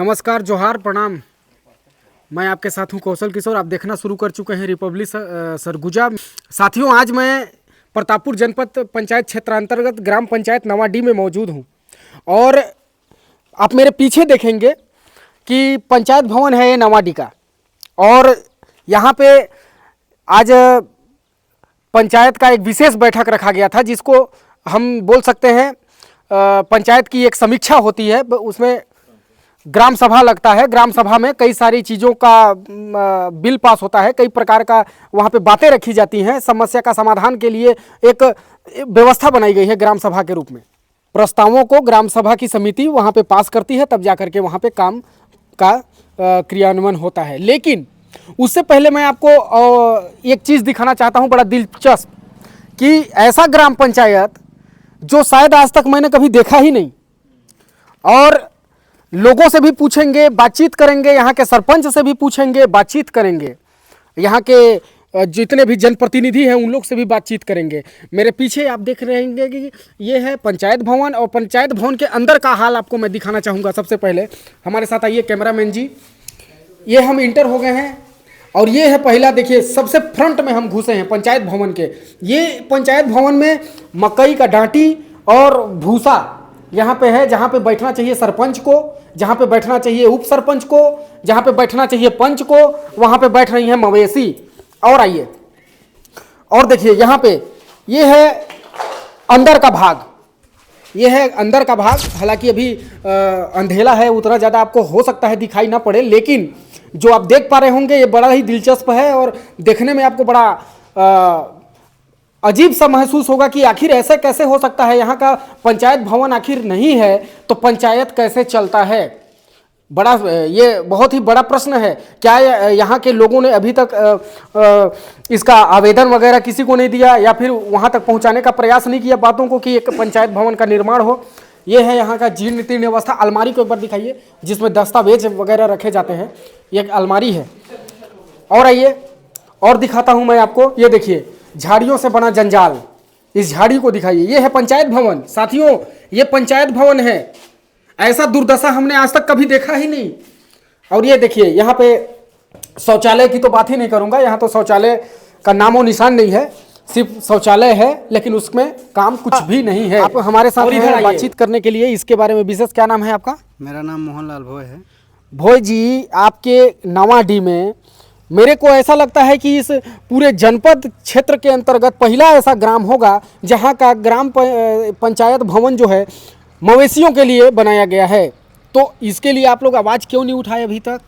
नमस्कार, जोहार, प्रणाम। मैं आपके साथ हूं कौशल किशोर। आप देखना शुरू कर चुके हैं रिपब्लिक सरगुजा। साथियों, आज मैं प्रतापपुर जनपद पंचायत क्षेत्र अंतर्गत ग्राम पंचायत नवाडी में मौजूद हूं और आप मेरे पीछे देखेंगे कि पंचायत भवन है ये नवाडी का। और यहाँ पे आज पंचायत का एक विशेष बैठक रखा गया था, जिसको हम बोल सकते हैं पंचायत की एक समीक्षा होती है। उसमें ग्राम सभा लगता है। ग्राम सभा में कई सारी चीज़ों का बिल पास होता है, कई प्रकार का वहाँ पे बातें रखी जाती हैं। समस्या का समाधान के लिए एक व्यवस्था बनाई गई है ग्राम सभा के रूप में। प्रस्तावों को ग्राम सभा की समिति वहाँ पे पास करती है, तब जा करके वहाँ पे काम का क्रियान्वयन होता है। लेकिन उससे पहले मैं आपको एक चीज़ दिखाना चाहता हूँ, बड़ा दिलचस्प, कि ऐसा ग्राम पंचायत जो शायद आज तक मैंने कभी देखा ही नहीं। और लोगों से भी पूछेंगे, बातचीत करेंगे, यहाँ के सरपंच से भी पूछेंगे, बातचीत करेंगे, यहाँ के जितने भी जनप्रतिनिधि हैं उन लोग से भी बातचीत करेंगे। मेरे पीछे आप देख रहे हैं कि ये है पंचायत भवन, और पंचायत भवन के अंदर का हाल आपको मैं दिखाना चाहूँगा। सबसे पहले हमारे साथ आइए कैमरामैन जी। ये हम इंटर हो गए हैं और ये है पहला, देखिए सबसे फ्रंट में हम घुसे हैं पंचायत भवन के। ये पंचायत भवन में मकई का डांटी और भूसा यहाँ पे है, जहाँ पे बैठना चाहिए सरपंच को, जहाँ पे बैठना चाहिए उप सरपंच को, जहाँ पे बैठना चाहिए पंच को, वहाँ पे बैठ रही हैं मवेशी। और आइए और देखिए यहाँ पे ये है अंदर का भाग। ये है अंदर का भाग। हालांकि अभी अंधेला है, उतना ज़्यादा आपको हो सकता है दिखाई ना पड़े, लेकिन जो आप देख पा रहे होंगे ये बड़ा ही दिलचस्प है और देखने में आपको बड़ा अजीब सा महसूस होगा कि आखिर ऐसे कैसे हो सकता है। यहाँ का पंचायत भवन आखिर नहीं है तो पंचायत कैसे चलता है? बड़ा, ये बहुत ही बड़ा प्रश्न है। क्या यहाँ के लोगों ने अभी तक इसका आवेदन वगैरह किसी को नहीं दिया, या फिर वहाँ तक पहुँचाने का प्रयास नहीं किया बातों को कि एक पंचायत भवन का निर्माण हो? ये है यहाँ का जीर्ण तीर्ण अवस्था। अलमारी को एक बार दिखाइए जिसमें दस्तावेज वगैरह रखे जाते हैं। ये एक अलमारी है। और आइए और दिखाता हूँ मैं आपको। ये देखिए झाड़ियों से बना जंजाल, इस झाड़ी को दिखाइए। ये है पंचायत भवन। साथियों, ये पंचायत भवन है। ऐसा दुर्दशा हमने आज तक कभी देखा ही नहीं। और ये देखिए यहाँ पे शौचालय की तो बात ही नहीं करूँगा। यहाँ तो शौचालय का नामो निशान नहीं है, सिर्फ शौचालय है, लेकिन उसमें काम कुछ भी नहीं है। आप हमारे साथ इधर बातचीत करने के लिए इसके बारे में विशेष, क्या नाम है आपका? मेरा नाम मोहनलाल भोय है। भोय जी, आपके नवाडी में मेरे को ऐसा लगता है कि इस पूरे जनपद क्षेत्र के अंतर्गत पहला ऐसा ग्राम होगा जहां का ग्राम पंचायत भवन जो है मवेशियों के लिए बनाया गया है। तो इसके लिए आप लोग आवाज़ क्यों नहीं उठाए अभी तक?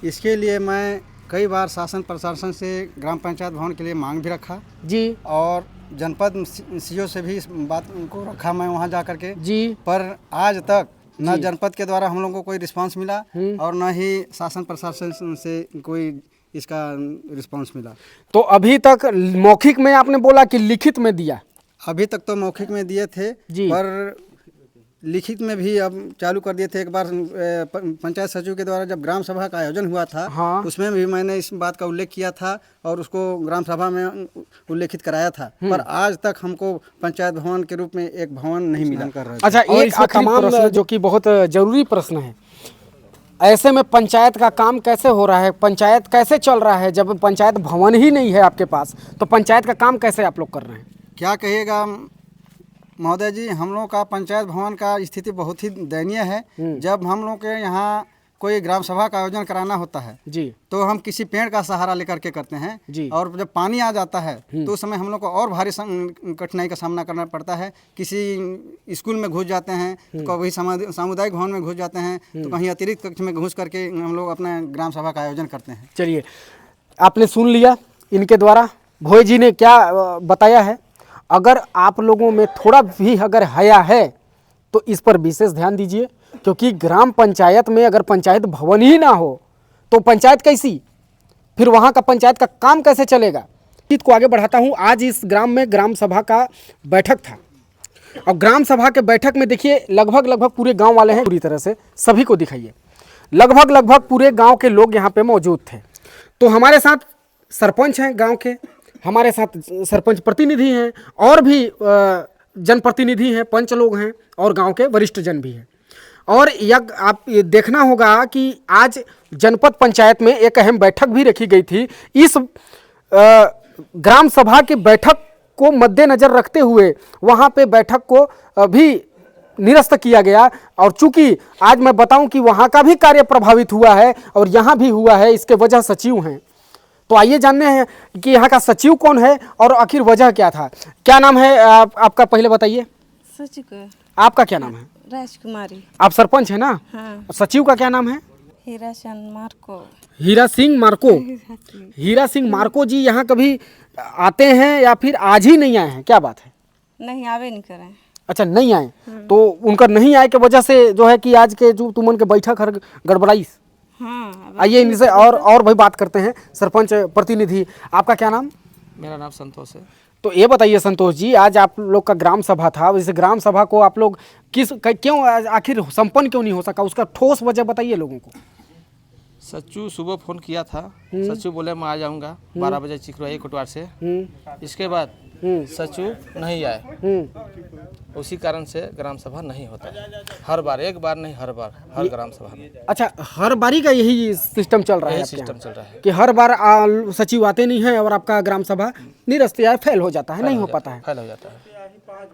इसके लिए मैं कई बार शासन प्रशासन से ग्राम पंचायत भवन के लिए मांग भी रखा जी, और जनपद सीओ से भी इस बात को रखा मैं वहां जा कर के जी, पर आज तक न जनपद के द्वारा हम लोगों को कोई रिस्पांस मिला और न ही शासन प्रशासन से कोई इसका रिस्पांस मिला। तो अभी तक मौखिक में आपने बोला कि लिखित में दिया? अभी तक तो मौखिक में दिए थे जी, पर लिखित में भी अब चालू कर दिए थे। एक बार पंचायत सचिव के द्वारा जब ग्राम सभा का आयोजन हुआ था, हाँ, उसमें भी मैंने इस बात का उल्लेख किया था और उसको ग्राम सभा में उल्लेखित कराया था, पर आज तक हमको पंचायत भवन के रूप में एक भवन नहीं मिला कर रहा। अच्छा, एक तमाम प्रश्न जो कि बहुत जरूरी प्रश्न है, ऐसे में पंचायत का काम कैसे हो रहा है? पंचायत कैसे चल रहा है जब पंचायत भवन ही नहीं है आपके पास? तो पंचायत का काम कैसे आप लोग कर रहे हैं? क्या कहिएगा महोदय जी, हम लोग का पंचायत भवन का स्थिति बहुत ही दयनीय है। जब हम लोग के यहाँ कोई ग्राम सभा का आयोजन कराना होता है जी, तो हम किसी पेड़ का सहारा लेकर के करते हैं जी, और जब पानी आ जाता है तो उस समय हम लोग को और भारी कठिनाई का सामना करना पड़ता है। किसी स्कूल में घुस जाते हैं, तो कभी सामुदायिक भवन में घुस जाते हैं, तो कहीं अतिरिक्त कक्ष में घुस करके हम लोग अपना ग्राम सभा का आयोजन करते हैं। चलिए, आपने सुन लिया इनके द्वारा भोय जी ने क्या बताया है। अगर आप लोगों में थोड़ा भी अगर हया है तो इस पर विशेष ध्यान दीजिए, क्योंकि ग्राम पंचायत में अगर पंचायत भवन ही ना हो तो पंचायत कैसी, फिर वहाँ का पंचायत का काम कैसे चलेगा? चीज़ को आगे बढ़ाता हूँ। आज इस ग्राम में ग्राम सभा का बैठक था और ग्राम सभा के बैठक में देखिए लगभग पूरे गांव वाले हैं। पूरी तरह से सभी को दिखाइए, लगभग पूरे गांव के लोग यहाँ पे मौजूद थे। तो हमारे साथ सरपंच हैं गांव के, हमारे साथ सरपंच प्रतिनिधि हैं और भी जनप्रतिनिधि हैं, पंच लोग हैं और गांव के वरिष्ठ जन भी हैं। और यह आप ये देखना होगा कि आज जनपद पंचायत में एक अहम बैठक भी रखी गई थी। इस ग्राम सभा की बैठक को मद्देनजर रखते हुए वहाँ पे बैठक को भी निरस्त किया गया। और चूंकि आज मैं बताऊं कि वहाँ का भी कार्य प्रभावित हुआ है और यहाँ भी हुआ है, इसके वजह सचिव हैं। तो आइए जानते हैं कि यहाँ का सचिव कौन है और आखिर वजह क्या था। क्या नाम है आपका, पहले बताइए। सचिव आपका क्या नाम है? राजकुमारी। आप सरपंच है ना? हाँ। सचिव का क्या नाम है? हीरा चंद Marco. Hira Singh Marco. Hira Singh Marco जी यहाँ कभी आते हैं या फिर आज ही नहीं आए हैं, क्या बात है? नहीं आवे नहीं करे। अच्छा, नहीं आए। तो उनका नहीं आए के वजह से जो है कि आज के जो तुमन के बैठक हर गड़बड़ाई। हाँ। आइए इनसे और भी बात करते हैं। सरपंच प्रतिनिधि, आपका क्या नाम? मेरा नाम संतोष है। तो ये बताइए संतोष जी, आज आप लोग का ग्राम सभा था, इस ग्राम सभा को आप लोग क्यों आखिर संपन्न क्यों नहीं हो सका, उसका ठोस वजह बताइए लोगों को। सच्चू सुबह फ़ोन किया था, सच्चू बोले मैं आ जाऊंगा 12 बजे चिकरवाई कोटवार से। इसके बाद सच्चू नहीं आए, उसी कारण से ग्राम सभा नहीं होता। हर बार, एक बार नहीं, हर बार, हर ग्राम सभा में। अच्छा, हर बारी का यही सिस्टम चल रहा है? यही सिस्टम चल रहा है कि हर बार सचिव आते नहीं है और आपका ग्राम सभा निरस्त या फेल हो जाता है, नहीं हो पाता है, फेल हो जाता है।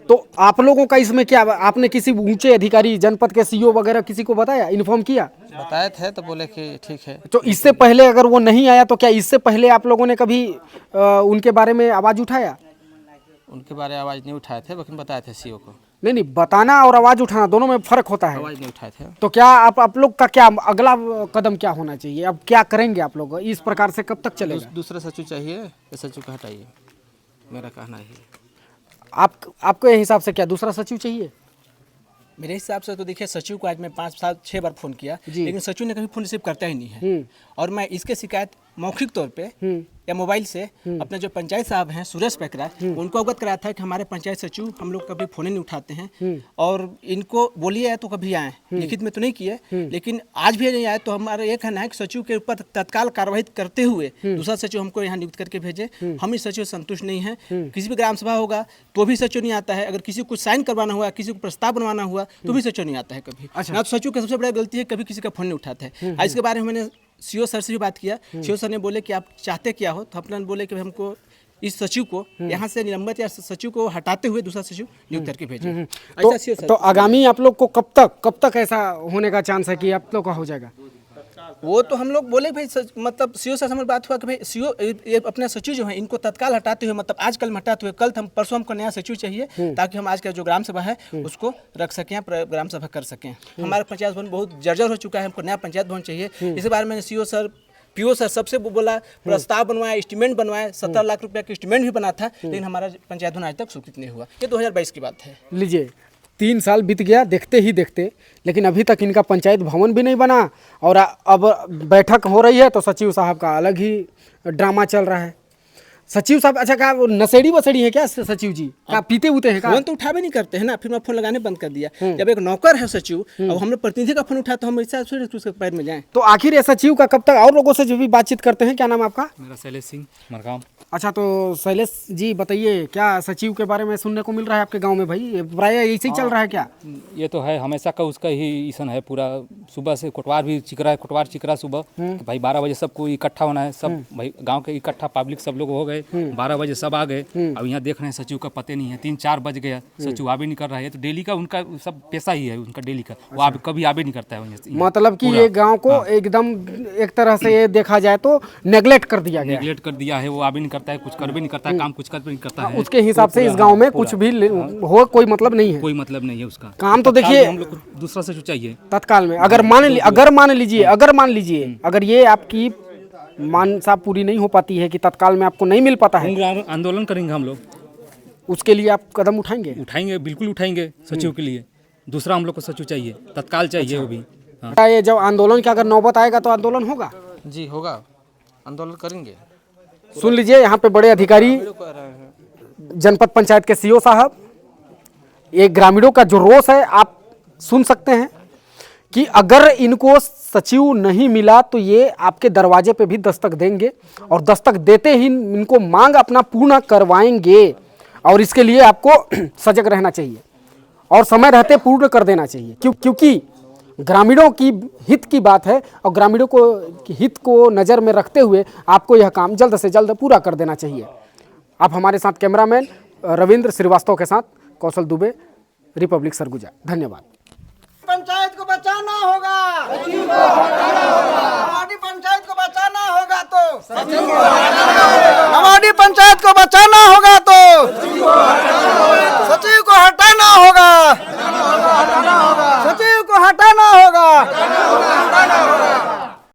तो आप लोगों का इसमें क्या, आपने किसी ऊंचे अधिकारी, जनपद के सीईओ वगैरह किसी को बताया, इन्फॉर्म किया? बताए थे तो बोले कि ठीक है। तो इससे पहले अगर वो नहीं आया तो क्या इससे पहले आप लोगों ने कभी उनके बारे में आवाज़ उठाया? उनके बारे में आवाज़ नहीं उठाए थे, लेकिन बताए थे सीओ को। नहीं, बताना और आवाज़ उठाना दोनों में फर्क होता है। आवाज़ नहीं उठाए थे। तो क्या आप लोग का क्या अगला कदम क्या होना चाहिए? अब क्या करेंगे आप लोग? इस प्रकार से कब तक चलेगा? दूसरा सचिव चाहिए, ये सचिव का हटाइए, मेरा कहना है। आपके हिसाब से क्या दूसरा सचिव चाहिए? मेरे हिसाब से तो देखिए, सचिव को आज मैं 5-6 बार फ़ोन किया, लेकिन सचिव ने कभी फ़ोन रिसीव करता ही नहीं है। और मैं इसके शिकायत मौखिक तौर पे या मोबाइल से अपने जो पंचायत साहब हैं सुरेश पैकरा, उनको अवगत कराया था कि हमारे पंचायत सचिव हम लोग कभी फ़ोन नहीं उठाते हैं और इनको बोलिए तो कभी आए, लिखित में तो नहीं किए, लेकिन आज भी नहीं आए। तो हमारा ये कहना है कि सचिव के ऊपर तत्काल कार्रवाई करते हुए दूसरा सचिव हमको यहाँ नियुक्त करके भेजे। हम इस सचिव से संतुष्ट नहीं हैं। किसी भी ग्राम सभा होगा तो भी सचिव नहीं आता है, अगर किसी को साइन करवाना हुआ, किसी को प्रस्ताव बनवाना हुआ तो भी सचिव नहीं आता है कभी। ना तो सचिव की सबसे बड़ी गलती है, कभी किसी का फ़ोन नहीं उठाते हैं। इसके बारे में मैंने सीओ सर से भी बात किया। सीओ सर ने बोले कि आप चाहते क्या हो, तो अपना बोले कि हमको इस सचिव को यहाँ से निलंबित या सचिव को हटाते हुए दूसरा सचिव नियुक्त करके भेजें। तो आगामी आप लोग को कब तक ऐसा होने का चांस है कि आप लोग का हो जाएगा? वो तो हम लोग बोले भाई मतलब सीओ से हमारी बात हुआ कि भाई सीओ ये अपने सचिव जो है इनको तत्काल हटाते हुए, मतलब आज कल में हटाते हुए, कल हम परसों हमको नया सचिव चाहिए ताकि हम आज का जो ग्राम सभा है उसको रख सकें, ग्राम सभा कर सकें। हमारा पंचायत भवन बहुत जर्जर हो चुका है, हमको नया पंचायत भवन चाहिए। इसी बारे में मैंने सीओ सर, पीओ सर सबसे बोला, प्रस्ताव बनवाया, एस्टीमेट बनवाया, 17 लाख रुपया का एस्टीमेट भी बना था, लेकिन हमारा पंचायत भवन आज तक स्वीकृत नहीं हुआ। ये 2022 की बात है। लीजिए, 3 साल बीत गया देखते ही देखते, लेकिन अभी तक इनका पंचायत भवन भी नहीं बना और अब बैठक हो रही है तो सचिव साहब का अलग ही ड्रामा चल रहा है। सचिव साहब, अच्छा क्या नशेड़ी वसेड़ी है क्या सचिव जी? क्या पीते उते हैं? फोन तो उठावे नहीं करते हैं ना, फिर मैं फोन लगाने बंद कर दिया। जब एक नौकर है सचिव, अब हम लोग प्रतिनिधि का फोन उठा तो हम ऐसा उसके पैर में जाएं। तो आखिर ये सचिव का कब तक, और लोगों से जो भी बातचीत करते हैं, क्या नाम आपका? मेरा शैलेश सिंह मरगांव। अच्छा, तो शैलेश जी बताइए, क्या सचिव के बारे में सुनने को मिल रहा है आपके गांव में? भाई प्राय ऐसे ही चल रहा है क्या? ये तो है, हमेशा का उसका ही ईसन है पूरा। सुबह से कोटवार भी चिकरा है, कोटवार चिकरा सुबह कि भाई 12 बजे सबको इकट्ठा होना है, सब भाई गांव के इकट्ठा पब्लिक सब लोग हो गए, 12 बजे सब आ गए। अब यहाँ देख रहे हैं सचिव का पते नहीं है, 3-4 बज गया, सचिव आवे नहीं कर रहा है। तो डेली का उनका सब पैसा ही है उनका डेली का, वो कभी आवे नहीं करता है। मतलब कि ये गांव को एकदम एक तरह से ये देखा जाए तो नेग्लेक्ट कर दिया गया, नेग्लेक्ट कर दिया है। वो आवे नहीं करता है, कुछ कर भी नहीं करता है, काम कुछ कर भी नहीं करता है। उसके हिसाब से इस गांव में कुछ भी हो कोई मतलब नहीं है, कोई मतलब नहीं है उसका काम। तो देखिए, हम लोग को दूसरा सचिव चाहिए तत्काल में। अगर मान लीजिए अगर ये आपकी मानसा पूरी नहीं हो पाती है कि तत्काल में आपको नहीं मिल पाता है, आंदोलन करेंगे हम लोग। उसके लिए आप कदम उठाएंगे? बिल्कुल उठाएंगे। सचिव के लिए दूसरा हम लोग को सचिव चाहिए, तत्काल चाहिए। वो भी क्या ये जब आंदोलन की अगर नौबत आएगा तो आंदोलन होगा? जी होगा, आंदोलन करेंगे। सुन लीजिए, यहाँ पे बड़े अधिकारी, जनपद पंचायत के सीओ साहब, ये ग्रामीणों का जो रोष है आप सुन सकते हैं कि अगर इनको सचिव नहीं मिला तो ये आपके दरवाजे पे भी दस्तक देंगे और दस्तक देते ही इनको मांग अपना पूर्ण करवाएंगे। और इसके लिए आपको सजग रहना चाहिए और समय रहते पूर्ण कर देना चाहिए, क्योंकि ग्रामीणों की हित की बात है और ग्रामीणों को हित को नज़र में रखते हुए आपको यह काम जल्द से जल्द पूरा कर देना चाहिए। आप हमारे साथ कैमरामैन रविंद्र श्रीवास्तव के साथ कौशल दुबे, रिपब्लिक सरगुजा। धन्यवाद। पंचायत को बचाना होगा, हमारी पंचायत को बचाना होगा तो